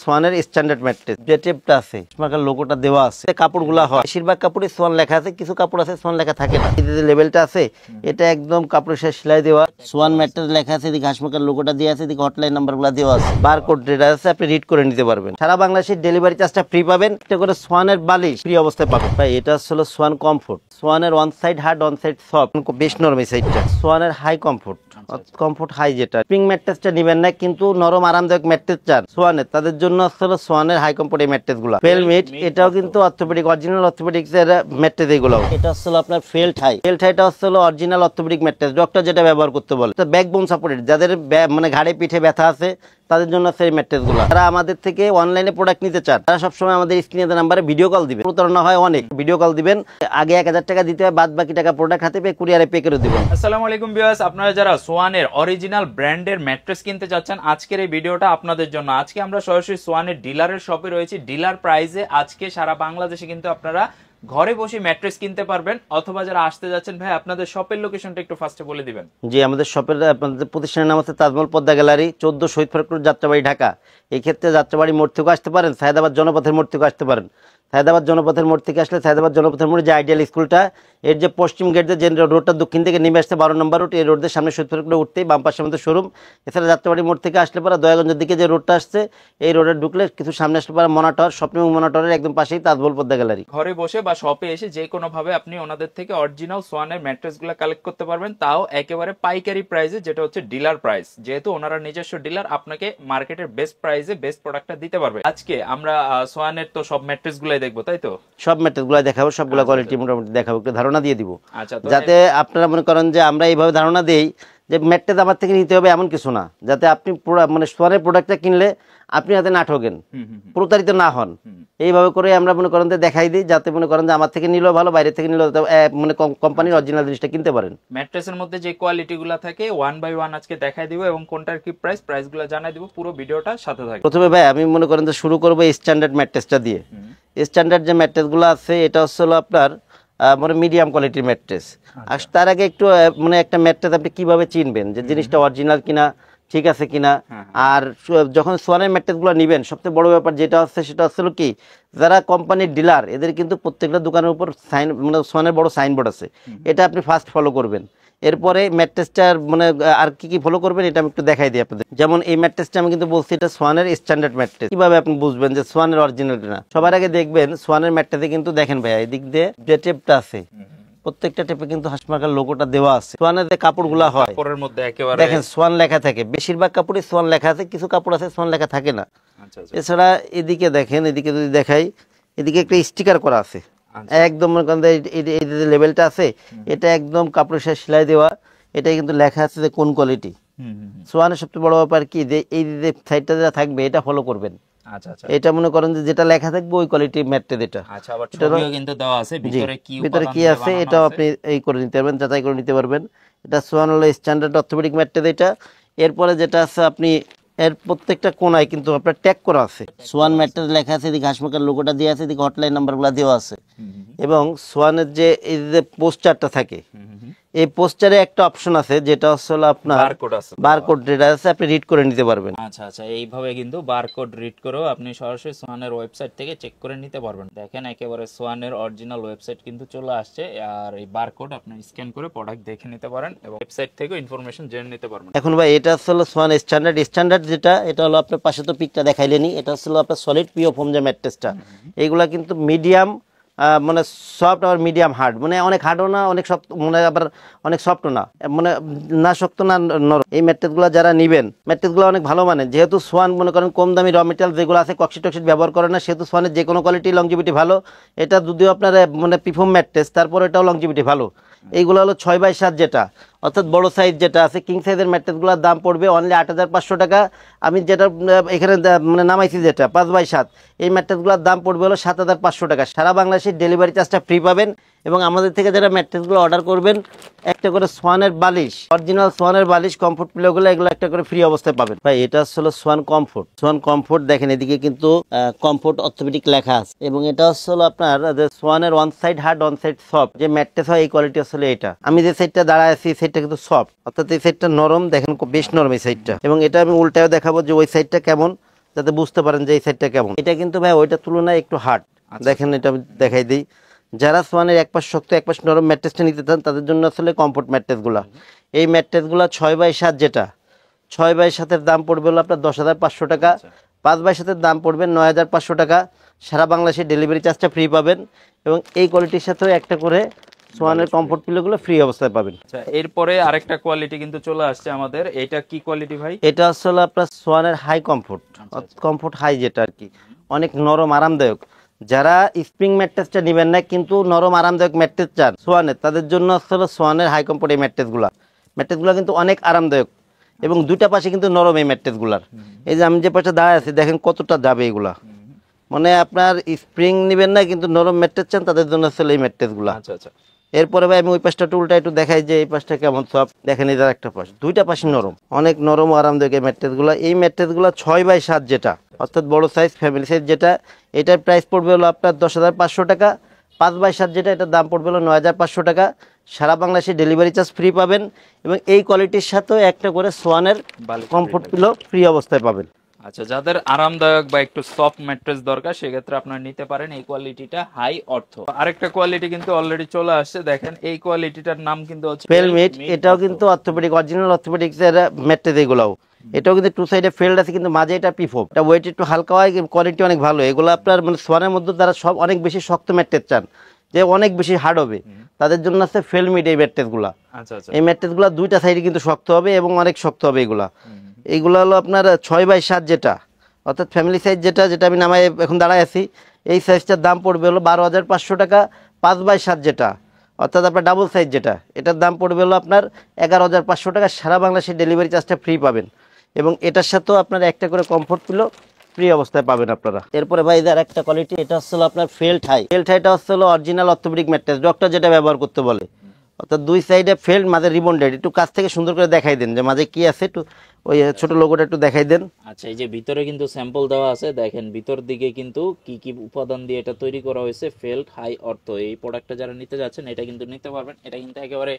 সোয়ানের standard mattress যে টেপটা আছে marker লোগোটা দেওয়া আছে কাপড়গুলো হয় বেশিরভাগ কাপড়ে সোয়ান লেখা আছে, কিছু কাপড় আছে সোয়ান লেখা থাকে না। এই যে লেভেলটা আছে এটা একদম কাপড়ের সাথে সেলাই দেওয়া সোয়ান ম্যাট্রেস লেখা আছে, এদিকে হাসমার্কার লোগোটা দেওয়া আছে, এদিকে হটলাইন নাম্বারগুলো দেওয়া আছে, বারকোড রেডার আছে, আপনি রিড করে নিতে পারবেন। সারা বাংলাদেশের ডেলিভারি চার্জটা ফ্রি পাবেন। এটা করে সোয়ানের বালিশ ফ্রি অবস্থায় পাবেন ভাই। এটা হলো সোয়ান কমফোর্ট, সোয়ানের one side hard one side soft, বেশ নরম এই সাইডটা। সোয়ানের হাই কমফোর্ট, কমফোর্ট হাই যেটা স্প্রিং ম্যাট্রেসটা নেবেন না, কিন্তু নরম আরামদায়ক ম্যাট্রেস চান সোয়ানের, তাদের জন্য হলো সোয়ানের হাই কমফোর্ট এই ম্যাট্রেস গুলো। ফেলমিট এটাও কিন্তু অর্থোপেডিক অরিজিনাল অর্থোপেডিক্স এর ম্যাট্রেস এগুলো। এটা হলো আপনার ফেল্ট হাই, ফেল্ট হাইটা হলো অরিজিনাল অর্থোপেডিক ম্যাট্রেস, ডক্টর যেটা ব্যবহার করতে বলে। ব্যাকবোন সাপোর্টেড, যাদের মানে ঘাড়ে পিঠে ব্যথা আছে তাদের জন্য সেই ম্যাট্রেস গুলো। যারা আমাদের থেকে অনলাইনে প্রোডাক্ট নিতে চান তারা সবসময় আমাদের স্ক্রিনে নাম্বারে ভিডিও কল দিবেন। প্রতারণা হয় অনেক, ভিডিও কল দিবেন, আগে 1000 টাকা দিতে হয়, বাদ বাকি টাকা প্রোডাক্ট হাতে পেয়ে কুরিয়ারে পে করে দিবেন। আসসালামু আলাইকুম ভিউয়ার্স, আপনারা যারা সোয়ানের অরিজিনাল ব্র্যান্ডের ম্যাট্রেস কিনতে চাচ্ছেন আজকের এই ভিডিওটা আপনাদের জন্য। আজকে আমরা সরাসরি সোয়ানের ডিলারের শপে রয়েছি। ডিলার প্রাইসে আজকে সারা বাংলাদেশে কিন্তু আপনারা ঘরে বসে ম্যাট্রেস কিনতে পারবেন। অথবা যারা আসতে যাচ্ছেন ভাই আপনাদের শপের লোকেশনটা একটু ফার্স্টে বলে দিবেন। জি, আমাদের শপের আপনাদের প্রতিষ্ঠানের নাম হচ্ছে তাজমহল পদ্মা গ্যালারি, 14 শহীদ ফারুক রোড, যাত্রাবাড়ি, ঢাকা। এই ক্ষেত্রে যাত্রাবাড়ি মোড় থেকে আসতে পারেন, সায়েদাবাদ জনপথের মোড় থেকে আসতে পারেন। সায়েদাবাদ জনপথের মোড় থেকে আসলে সায়েদাবাদ জনপথের মোড়ে যে আইডিয়াল স্কুলটা, এর যে পশ্চিম গেট যে রোডটা দক্ষিণ থেকে নেমে আসছে 12 নম্বর রোড, এই রোডের সামনে শহীদ ফারুক রোড উঠতেই বাম পাশে আমাদের শোরুম। এছাড়া যাত্রাবাড়ি মোড় থেকে আসলে পরে দয়াগঞ্জের দিকে যে রোডটা আসছে এই রোডে ঢুকলে কিছু সামনে আসলে পরে মনাটর শপিং মনাটরের একদম পাশেই তাজমহল পদ্মা গ্যালারি। ঘরে বসে বা শপে এসে যে কোনো ভাবে আপনি ওনাদের থেকে অরিজিনাল সোয়ানের ম্যাট্রেস গুলো কালেক্ট করতে পারবেন, তাও একেবারে পাইকারি প্রাইসে, যেটা হচ্ছে ডিলার প্রাইস। যেহেতু ওনারা নিজস্ব ডিলার, আপনাকে মার্কেটের বেস্ট প্রাইসে বেস্ট প্রোডাক্টটা দিতে পারবে। আজকে আমরা সোয়ানের তো সব ম্যাট্রেস গুলাই দেখবো, তাই তো? সব ম্যাট্রেস গুলো দেখাবো, সবগুলো কোয়ালিটি মোটামুটি দেখাবো, একটু ধারণা দিয়ে দিব। আচ্ছা, যাতে আপনারা মনে করেন যে আমরা এইভাবে ধারণা দেই যে ম্যাট্রেস আমার থেকে নিতে হবে এমন কিছু না, যাতে আপনি মানে সোয়ানের প্রোডাক্টটা কিনলে আপনি যাতে না ঠকেন, প্রতারিত না হন, এইভাবে করে আমরা মনে করেন যে দেখাই দিই, যাতে মনে করেন যে আমার থেকে নিলেও ভালো, বাইরে থেকে নিলেও মানে কোম্পানির অরিজিনাল জিনিসটা কিনতে পারেন। ম্যাট্রেসের মধ্যে যে কোয়ালিটি গুলো থাকে ওয়ান বাই ওয়ান আজকে দেখাই দিব, এবং কোনটার কি প্রাইস গুলো জানাই দিব। পুরো ভিডিওটা সাথে থাকবে। প্রথমে ভাই আমি মনে করেন যে শুরু করবো স্ট্যান্ডার্ড ম্যাট্রেসটা দিয়ে। স্ট্যান্ডার্ড যে ম্যাট্রেস গুলো আছে এটা হলো আপনার মানে মিডিয়াম কোয়ালিটির ম্যাট্রেস। আর তার আগে একটু মানে একটা ম্যাট্রেস আপনি কিভাবে চিনবেন যে জিনিসটা অরিজিনাল কিনা, ঠিক আছে কিনা। আর যখন সোয়ানের ম্যাট্রেস গুলো নিবেন, সবচেয়ে বড় ব্যাপার যেটা হচ্ছে সেটা হচ্ছে কি, যারা কোম্পানির ডিলার এদের কিন্তু প্রত্যেকটা দোকানের উপর সাইন মানে সোয়ানের বড় সাইনবোর্ড আছে, এটা আপনি ফার্স্ট ফলো করবেন। এরপরে ম্যাট্রেসটার মানে আর কি ফলো করবেন এটা আমি একটু দেখাই দিই আপনাদের। যেমন এই ম্যাট্রেসটা আমি কিন্তু বলছি এটা সোয়ানের স্ট্যান্ডার্ড ম্যাট্রেস। কিভাবে আপনি বুঝবেন যে সোয়ানের অরিজিনাল না? সবার আগে দেখবেন সোয়ানের ম্যাট্রেসে কিন্তু দেখেন ভাইয়া এদিক দিয়ে যে টেপটা আছে, প্রত্যেকটা টেপে কিন্তু হাসমার্কার লোগোটা দেওয়া আছে। সোয়ানের যে কাপড়গুলো হয় কাপড়ের মধ্যে একেবারে দেখেন সোয়ান লেখা থাকে, বেশিরভাগ কাপড়ে সোয়ান লেখা আছে, কিছু কাপড় আছে সোয়ান লেখা থাকে না। এছাড়া এদিকে দেখেন, এদিকে যদি দেখাই, এদিকে একটা স্টিকার করা আছে একদম, এই যে লেভেলটা আছে এটা একদম কাপড়ের সাথে সেলাই দেওয়া, এটাই কিন্তু লেখা আছে যে কোন কোয়ালিটি। সোয়ানের সবচেয়ে বড় ব্যাপার কি, যে এই যে সাইডটা যেটা থাকবে এটা ফলো করবেন। এটা মনে করেন যে যেটা লেখা থাকবে ওই কোয়ালিটির ম্যাট্রেস এটা। আচ্ছা, আবার ছবিও কিন্তু দেওয়া আছে ভিতরে কি আছে এটাও আপনি এই করে নিতে পারবেন, যাচাই করে নিতে পারবেন। এটা সোয়ান হলো স্ট্যান্ডার্ড অর্থোপেডিক ম্যাট্রেস এটা। এরপরে যেটা আছে আপনি এর প্রত্যেকটা কোনায় কিন্তু আপনার ট্যাগ করা আছে, সোয়ান ম্যাট্রেস লেখা আছে, এদিকে হাসমার্কার লোগোটা দেওয়া আছে, এদিকে হটলাইন নাম্বারগুলো দেওয়া আছে। এবং সোয়ানের যে এই যে পোস্টারটা থাকে, এই পোস্টারে একটা অপশন আছে যেটা হলো আপনার বারকোড রেডার আছে, আপনি রিড করে নিতে পারবেন। আচ্ছা আচ্ছা, এইভাবে কিন্তু বারকোড রিড করেও আপনি সরাসরি সোয়ানের ওয়েবসাইট থেকে চেক করে নিতে পারবেন। দেখেন একেবারে সোয়ানের অরিজিনাল ওয়েবসাইট কিন্তু চলে আসছে, আর এই বারকোড আপনি স্ক্যান করে প্রোডাক্ট দেখে নিতে পারেন এবং ওয়েবসাইট থেকে ইনফরমেশন জেনে নিতে পারবেন। এখন ভাই এটা হলো সোয়ান স্ট্যান্ডার্ড যেটা, এটা হলো আপনার পাশে তো পিকটা দেখাইলেনি, এটা হলো আপনার সলিড পিও ফোম যে ম্যাট্রেসটা, এইগুলা কিন্তু মিডিয়াম মানে সফট আর মিডিয়াম হার্ড, মানে অনেক হার্ডও না অনেক শক্ত, মানে আবার অনেক সফটও না, মানে না শক্ত না নরম। এই ম্যাট্রেসগুলো যারা নেবেন, ম্যাট্রেসগুলো অনেক ভালো মানে, যেহেতু সোয়ান মনে করেন কম দামি র মেটেরিয়াল যেগুলো আছে কক্সিট টক্সিট ব্যবহার করে না, সেহেতু সোয়ানের যে কোনো কোয়ালিটি লংজিভিটি ভালো। এটা যদিও আপনার মানে পিফোম ম্যাট্রেস, তারপর এটাও লংজিভিটি ভালো। এইগুলো হলো 6x7 যেটা, অর্থাৎ বড় সাইজ যেটা আছে, কিং সাইজের ম্যাট্রেসগুলোর দাম পড়বে অনলি 8500 টাকা। আমি যেটা এখানে মানে নামাইছি যেটা 5x7, এই ম্যাট্রেসগুলোর দাম পড়বে হলো 7500 টাকা। সারা বাংলাদেশের ডেলিভারি চার্জটা ফ্রি পাবেন। এবং আমাদের থেকে যারা ম্যাট্রেসগুলো অর্ডার করবেন একটা করে সোয়ানের বালিশ, অরিজিনাল সোয়ানের বালিশ, কমফোর্ট পিলোগুলো এগুলো একটা করে ফ্রি অবস্থায় পাবেন ভাই। এটা হলো সোয়ান কমফোর্ট। সোয়ান কমফোর্ট দেখেন এদিকে কিন্তু কমফোর্ট অর্থোপেডিক লেখা আছে, এবং এটা হলো আপনার সোয়ানের one side hard one side soft যে ম্যাট্রেস হয় এই কোয়ালিটি আসলে এটা। আমি যে সাইডটা দাঁড়ায় আছি সাইডটা কিন্তু সফট, অর্থাৎ এই সাইডটা নরম, দেখেন বেশ নরম এই সাইডটা। এবং এটা আমি উল্টায়ও দেখাবো যে ওই সাইডটা কেমন, যাতে বুঝতে পারেন যে এই সাইডটা কেমন। এটা কিন্তু ভাই ওইটার তুলনায় একটু হার্ড। দেখেন এটা আমি দেখাই দিই, যারা সোয়ানের এক পাশ শক্ত এক পাশ নরম ম্যাট্রেসটা নিতে চান তাদের জন্য আসলে কমফোর্ট ম্যাট্রেসগুলা। এই ম্যাট্রেসগুলা 6x7 যেটা 6x7-এর দাম পড়বে হলো আপনার 10,500 টাকা। 5x7-এর দাম পড়বে 9,500 টাকা। সারা বাংলাদেশে ডেলিভারি চার্জটা ফ্রি পাবেন এবং এই কোয়ালিটির সাথেও একটা করে সোয়ানের কমফোর্ট পিলোগুলো ফ্রি অবস্থায় পাবেন। আচ্ছা, এরপরে আরেকটা কোয়ালিটি কিন্তু চলে আসছে আমাদের, এটা কি কোয়ালিটি ভাই? এটা আসলে আপনার সোয়ানের হাই কমফোর্ট, কমফোর্ট হাই যেটা আর কি, অনেক নরম আরামদায়ক। যারা স্প্রিং ম্যাট্রেসটা নেবেন না কিন্তু নরম আরামদায়ক ম্যাট্রেস চান সোয়ানের, তাদের জন্য আসলে সোয়ানের হাই কমফোর্ট এই ম্যাট্রেসগুলো কিন্তু অনেক আরামদায়ক এবং দুটা পাশে কিন্তু নরম এই ম্যাট্রেসগুলার। এই যে আমি যে পাশে দাঁড়ায় আছি দেখেন কতটা যাবে এগুলা, মানে আপনার স্প্রিং নেবেন না কিন্তু নরম ম্যাট্রেস চান তাদের জন্য আসলে এই ম্যাট্রেসগুলা। আচ্ছা আচ্ছা। এরপরে ভাই আমি ওই পাশটা উল্টা একটু দেখাই যে এই পাশটা কেমন সব দেখেন, এই একটা পাশ দুইটা পাশে নরম, অনেক নরম ও আরামদায়ক এই ম্যাট্রেসগুলো। এই ম্যাট্রেসগুলো 6x7 যেটা অর্থাৎ বড় সাইজ ফ্যামিলি সাইজ যেটা, এটার প্রাইস পড়বে হলো আপনার 10,500 টাকা। 5x7 যেটা এটার দাম পড়বে হলো 9,500 টাকা। সারা বাংলাদেশে ডেলিভারি চার্জ ফ্রি পাবেন এবং এই কোয়ালিটির সাথেও একটা করে সোয়ানের কমফোর্ট পিলো ফ্রি অবস্থায় পাবেন। আচ্ছা, যাদের আরামদায়ক বা একটু সফট ম্যাট্রেস দরকার সেক্ষেত্রে আপনারা নিতে পারেন এই কোয়ালিটিটা হাই অর্থ। আরেকটা কোয়ালিটি কিন্তু অলরেডি চলে আসছে, দেখেন এই কোয়ালিটিটার নাম কিন্তু হচ্ছে ফেলমিট। এটাও কিন্তু অর্থোপেডিক, অরিজিনাল অর্থোপেডিক্স এর ম্যাট্রেস এগুলাও। এটাও কিন্তু টু সাইডে ফেল্ড আছে কিন্তু মাঝে এটা পিফোপ, এটা ওয়েট একটু হালকা হয়, কোয়ালিটি অনেক ভালো। এগুলো আপনার মানে সোয়ানের মধ্যে তারা সব অনেক বেশি শক্ত ম্যাট্রেস চান যে অনেক বেশি হার্ড হবে, তাদের জন্য আছে ফেলমিট এই ম্যাট্রেসগুলা। আচ্ছা আচ্ছা। এই ম্যাট্রেসগুলা দুইটা সাইডে কিন্তু শক্ত হবে এবং অনেক শক্ত হবে এগুলা। এইগুলো হলো আপনার 6x7 যেটা অর্থাৎ ফ্যামিলি সাইজ যেটা, যেটা আমি নামায় এখন দাঁড়ায় আছি, এই সাইজটার দাম পড়বে হলো 12,500 টাকা। 5x7 যেটা অর্থাৎ আপনার ডাবল সাইজ যেটা, এটার দাম পড়বে হলো আপনার 11,500 টাকা। সারা বাংলাদেশে ডেলিভারি চার্জটা ফ্রি পাবেন এবং এটার সাথেও আপনার একটা করে কমফোর্ট পিলো ফ্রি অবস্থায় পাবেন আপনারা। এরপরে ভাই এদের একটা কোয়ালিটি, এটা হচ্ছে আপনার ফেল্ট হাই। ফেল্ট হাইটা হচ্ছে অরিজিনাল অর্থোপেডিক ম্যাট্রেস, ডক্টর যেটা ব্যবহার করতে বলে, অর্থাৎ দুই সাইডে ফেল্ট, মাঝে রিবন্ডেড। একটু কাছ থেকে সুন্দর করে দেখাই দেন যে মাঝে কি আছে, একটু ওই ছোট লোগোটা একটু দেখাই দেন। আচ্ছা, এই যে ভিতরে কিন্তু স্যাম্পল দেওয়া আছে, দেখেন ভিতর দিকে কিন্তু কি কি উপাদান দিয়ে এটা তৈরি করা হয়েছে। ফেল্ট হাই অর্থ, এই প্রোডাক্টটা যারা নিতে যাচ্ছেন এটা কিন্তু নিতে পারবেন। এটা কিন্তু একেবারে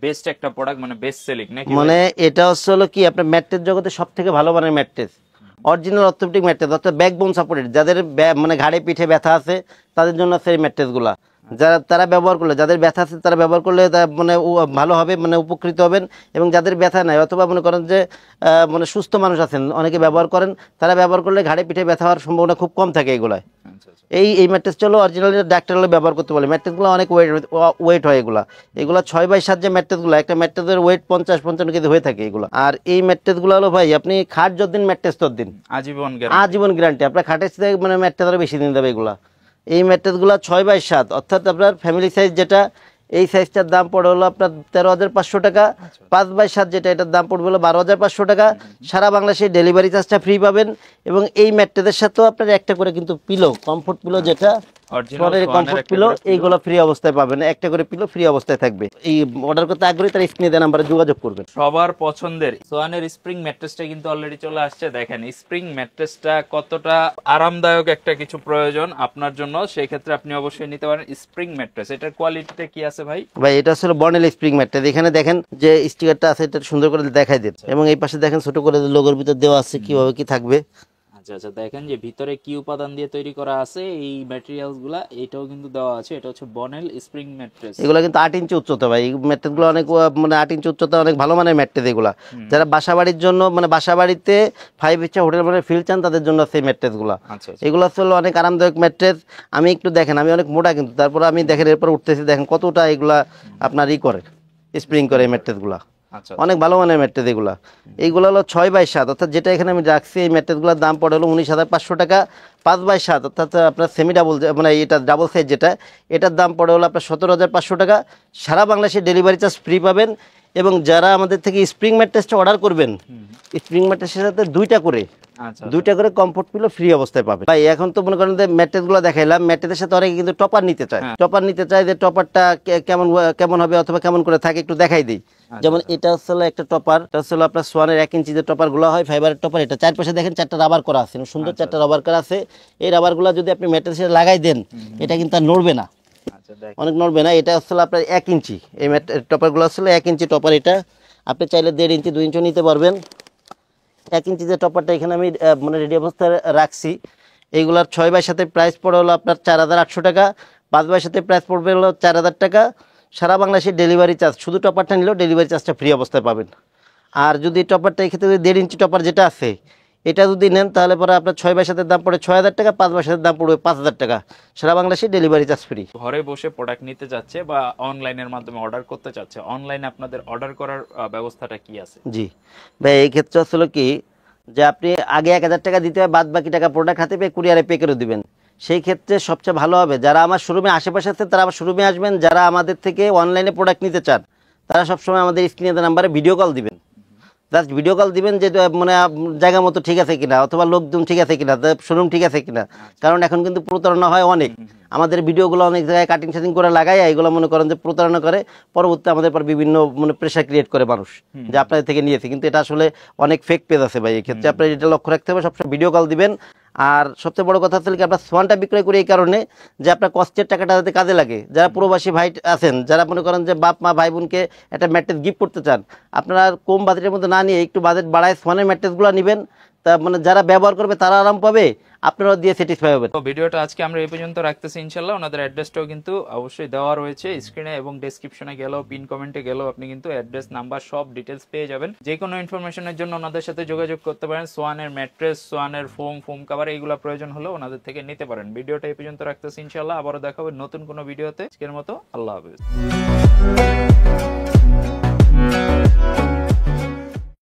বেস্ট একটা প্রোডাক্ট, মানে বেস্ট সেলিং নাকি? মানে এটা হচ্ছে কি আপনার ম্যাট্রেস জগতে সব থেকে ভালো মানের ম্যাট্রেস, অরিজিনাল অর্থোপেডিক ম্যাট্রেস অর্থাৎ ব্যাকবোন সাপোর্টেড। যাদের মানে ঘাড়ে পিঠে ব্যথা আছে তাদের জন্য সেই ম্যাট্রেসগুলা, যারা তারা ব্যবহার করলে, যাদের ব্যথা আছে তারা ব্যবহার করলে মানে ভালো হবে, মানে উপকৃত হবেন। এবং যাদের ব্যথা নাই অথবা মনে করেন যে মানে সুস্থ মানুষ আছেন অনেকে ব্যবহার করেন, তারা ব্যবহার করলে ঘাড়ে পিঠে ব্যথা হওয়ার সম্ভাবনা খুব কম থাকে এগুলায়। এই ম্যাট্রেসটা হলো অরিজিনাল, ডাক্তার হলে ব্যবহার করতে বলে। ম্যাট্রেসগুলো অনেক ওয়েট হয় এগুলা 6x7 যে ম্যাট্রেসগুলো, একটা ম্যাট্রেসের ওয়েট 50-55 কেজি হয়ে থাকে এগুলো। আর এই ম্যাট্রেসগুলো হলো ভাই আপনি খাট যতদিন ম্যাট্রেস ততদিন আজীবন গ্যারান্টি। আপনার খাটের সাথে মানে ম্যাট্রেস আরো বেশি দিন দেবে এগুলা। এই ম্যাট্রেসগুলো 6x7 অর্থাৎ আপনার ফ্যামিলি সাইজ যেটা, এই সাইজটার দাম পড়ে হলো আপনার 13,500 টাকা। 5x7 যেটা, এটার দাম পড়বে হলো 12,500 টাকা। সারা বাংলাদেশে ডেলিভারি চার্জটা ফ্রি পাবেন এবং এই ম্যাট্রেসের সাথেও আপনার একটা করে কিন্তু পিলো, কমফোর্ট পিলো যেটা কমফোর্ট পিলো, এইগুলো ফ্রি অবস্থায় পাবেন। একটা করে পিলো ফ্রি অবস্থায় থাকবে। এই অর্ডার করতে আগ্রহী তারা স্ক্রিনে দেওয়া নাম্বারে যোগাযোগ করবেন। সবার পছন্দের সোয়ানের স্প্রিং ম্যাট্রেসটা কিন্তু অলরেডি চলে আসছে। দেখেন স্প্রিং ম্যাট্রেসটা কতটা আরামদায়ক একটা কিছু প্রয়োজন আপনার জন্য, সেই ক্ষেত্রে আপনি অবশ্যই নিতে পারেন স্প্রিং ম্যাট্রেস। এটার কোয়ালিটিটা কি আছে ভাই? ভাই এটা আসলে বর্নেল স্প্রিং ম্যাট্রেস। এখানে দেখেন যে স্টিকারটা আছে, এটা সুন্দর করে দেখাই দেন এবং এই পাশে দেখেন ছোট করে লোগোর ভিতর দেওয়া আছে কিভাবে কি থাকবে। আচ্ছা আচ্ছা, দেখেন যে ভিতরে কি উপাদান দিয়ে তৈরি করা আছে এই ম্যাটেরিয়ালস গুলা, এটাও কিন্তু দেওয়া আছে। এটা হচ্ছে বনেল স্প্রিং ম্যাট্রেস। এগুলো কিন্তু 8 ইঞ্চি উচ্চতা ভাই। এই ম্যাট্রেসগুলো অনেক মানে 8 ইঞ্চি উচ্চতা, অনেক ভালো মানের ম্যাট্রেস এগুলা। যারা বাসা বাড়ির জন্য মানে বাসা বাড়িতে 5 স্টার হোটেল মানে ফিল চান তাদের জন্য সেই ম্যাট্রেসগুলো। এগুলো আসলে অনেক আরামদায়ক ম্যাট্রেস। আমি একটু দেখেন, আমি অনেক মোটা কিন্তু তারপর আমি দেখেন এরপর উঠতেছি, দেখেন কতটা এগুলা আপনার করে স্প্রিং করে এই ম্যাট্রেসগুলা। অনেক ভালো মানের ম্যাট্রেস এগুলা। এইগুলো হলো 6x7 অর্থাৎ যেটা এখানে আমি রাখছি, এই ম্যাট্রেসগুলোর দাম পড়ে হলো 19,500 টাকা। 5x7 অর্থাৎ আপনার সেমি ডাবল মানে এটা ডাবল সাইজ যেটা, এটার দাম পড়ে হলো আপনার 17,500 টাকা। সারা বাংলাদেশে ডেলিভারি চার্জ ফ্রি পাবেন এবং যারা আমাদের থেকে স্প্রিং ম্যাট্রেসটা অর্ডার করবেন, স্প্রিং ম্যাট্রেসের সাথে দুইটা করে কমফোর্ট পিলো ফ্রি অবস্থায় পাবেন। ভাই এখন তো মনে করেন যে ম্যাট্রেসগুলো দেখাইলাম, ম্যাট্রেসের সাথে অনেকে কিন্তু টপার নিতে চায়। টপার নিতে চায় যে টপারটা কেমন হবে অথবা কেমন করে থাকে একটু দেখাই দিই। যেমন এটা হচ্ছে একটা টপার, এটা হচ্ছে আপনার সোয়ানের 1 ইঞ্চি যে টপারগুলো হয় ফাইবারের টপার। এটা চারপাশে দেখেন 4টা রাবার করা আছে, সুন্দর 4টা রাবার করা আছে। এই রাবারগুলো যদি আপনি ম্যাট্রেসে লাগাই দেন এটা কিন্তু আর নড়বে না, অনেক নড়বে না। এটা হচ্ছে আপনার 1 ইঞ্চি, এই টপারগুলো হচ্ছে 1 ইঞ্চি টপার। এটা আপনি চাইলে 1.5 ইঞ্চি 2 ইঞ্চি নিতে পারবেন। 1 ইঞ্চি যে টপারটা এখানে আমি মানে রেডি অবস্থায় রাখছি, এইগুলার 6x7 প্রাইস পড়ে হলো আপনার 4800 টাকা, 5x7 প্রাইস পড়বে হলো 4000 টাকা। সারা বাংলাদেশে ডেলিভারি চার্জ, শুধু টপারটা নিলেও ডেলিভারি চার্জটা ফ্রি অবস্থায় পাবেন। আর যদি টপারটা এক্ষেত্রে 1.5 ইঞ্চি টপার যেটা আছে এটা যদি নেন তাহলে পরে আপনার 6x7 দাম পড়ে 6000 টাকা, 5x7 দাম পড়বে 5000 টাকা। সারা বাংলাদেশে ডেলিভারি চার্জ ফ্রি। ঘরে বসে প্রোডাক্ট নিতে যাচ্ছে বা অনলাইনের মাধ্যমে অর্ডার করতে চাচ্ছে, অনলাইনে আপনাদের অর্ডার করার ব্যবস্থাটা কি আছে? জি ভাই, এই ক্ষেত্রে আসলে কি যে আপনি আগে 1000 টাকা দিতে হয়, বাদ বাকি টাকা প্রোডাক্ট হাতে পেয়ে কুরিয়ারে পে করে দিবেন। সেই ক্ষেত্রে সবচেয়ে ভালো হবে যারা আমার শোরুমে আশেপাশে আছে তারা আমার শোরুমে আসবেন, যারা আমাদের থেকে অনলাইনে প্রোডাক্ট নিতে চান তারা সবসময় আমাদের স্ক্রিনে নাম্বারে ভিডিও কল দিবেন। জাস্ট ভিডিও কল দিবেন যে মানে জায়গা মতো ঠিক আছে কিনা, অথবা লোকজন ঠিক আছে কিনা, শোরুম ঠিক আছে কিনা। কারণ এখন কিন্তু প্রতারণা হয় অনেক, আমাদের ভিডিওগুলো অনেক জায়গায় কাটিং শাটিং করে লাগায়, এগুলো মনে করেন যে প্রতারণা করে, পরবর্তী আমাদের পর বিভিন্ন মানে প্রেশার ক্রিয়েট করে মানুষ যে আপনাদের থেকে নিয়েছে, কিন্তু এটা আসলে অনেক ফেক পেজ আছে ভাই। এই ক্ষেত্রে আপনার এটা লক্ষ্য রাখতে হবে, সবসময় ভিডিও কল দিবেন। আর সবচেয়ে বড় কথা হচ্ছে কি আপনার সোয়ানটা বিক্রয় করে এই কারণে যে আপনার কষ্টের টাকাটা যাতে কাজে লাগে। যারা প্রবাসী ভাই আছেন, যারা মনে করেন যে বাপ মা ভাই বোনকে একটা ম্যাট্রেস গিফট করতে চান, আপনারা কম বাজেটের মধ্যে না নিয়ে একটু বাজেট বাড়ায় সোয়ানের ম্যাট্রেসগুলো নেবেন, তা মানে যারা ব্যবহার করবে তারা আরাম পাবে, আপনারাও দিয়ে স্যাটিসফাই হবেন। তো ভিডিওটা আজকে আমরা এই পর্যন্ত রাখতেছি ইনশাল্লাহ। ওনাদের অ্যাড্রেসটাও কিন্তু অবশ্যই দেওয়া রয়েছে স্ক্রিনে এবং ডেসক্রিপশনে গেলেও পিন কমেন্টে গেলেও আপনি কিন্তু অ্যাড্রেস নাম্বার সব ডিটেলস পেয়ে যাবেন। যে কোনো ইনফরমেশনের জন্য ওনাদের সাথে যোগাযোগ করতে পারেন। সোয়ানের ম্যাট্রেস, সোয়ানের ফোম কাভার এইগুলো প্রয়োজন হলে ওনাদের থেকে নিতে পারেন। ভিডিওটা এই পর্যন্ত রাখতেছি ইনশাল্লাহ, আবারও দেখা হবে নতুন কোনো ভিডিওতে। আজকের মতো আল্লাহ হাফেজ।